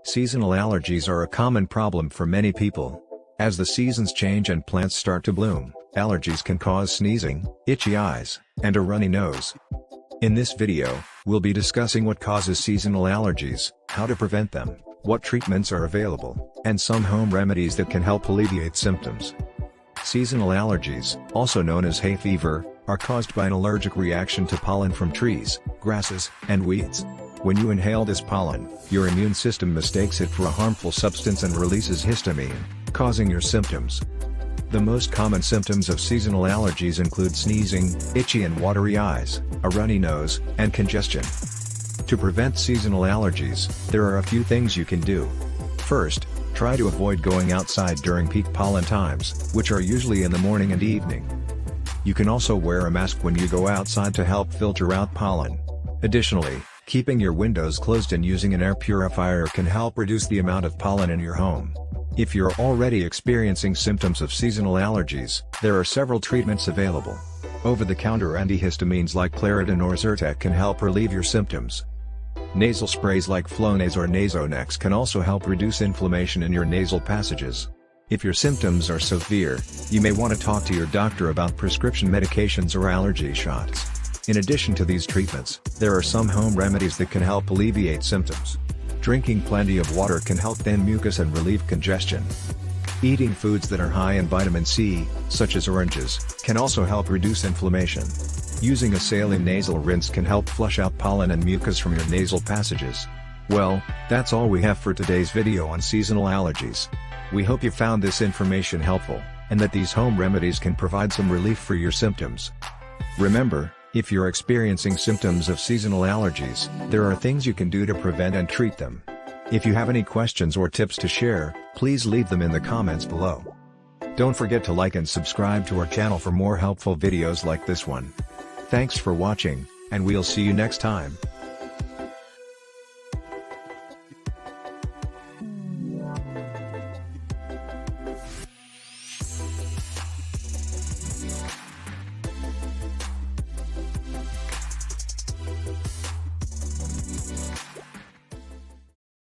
Seasonal allergies are a common problem for many people. As the seasons change and plants start to bloom, allergies can cause sneezing, itchy eyes, and a runny nose. In this video, we'll be discussing what causes seasonal allergies, how to prevent them, what treatments are available, and some home remedies that can help alleviate symptoms. Seasonal allergies, also known as hay fever, are caused by an allergic reaction to pollen from trees, grasses, and weeds. When you inhale this pollen, your immune system mistakes it for a harmful substance and releases histamine, causing your symptoms. The most common symptoms of seasonal allergies include sneezing, itchy and watery eyes, a runny nose, and congestion. To prevent seasonal allergies, there are a few things you can do. First, try to avoid going outside during peak pollen times, which are usually in the morning and evening. You can also wear a mask when you go outside to help filter out pollen. Additionally, keeping your windows closed and using an air purifier can help reduce the amount of pollen in your home. If you're already experiencing symptoms of seasonal allergies, there are several treatments available. Over-the-counter antihistamines like Claritin or Zyrtec can help relieve your symptoms. Nasal sprays like Flonase or Nasonex can also help reduce inflammation in your nasal passages. If your symptoms are severe, you may want to talk to your doctor about prescription medications or allergy shots. In addition to these treatments, there are some home remedies that can help alleviate symptoms. Drinking plenty of water can help thin mucus and relieve congestion. Eating foods that are high in vitamin C, such as oranges, can also help reduce inflammation. Using a saline nasal rinse can help flush out pollen and mucus from your nasal passages. Well, that's all we have for today's video on seasonal allergies. We hope you found this information helpful, and that these home remedies can provide some relief for your symptoms. Remember, if you're experiencing symptoms of seasonal allergies, there are things you can do to prevent and treat them. If you have any questions or tips to share, please leave them in the comments below. Don't forget to like and subscribe to our channel for more helpful videos like this one. Thanks for watching, and we'll see you next time.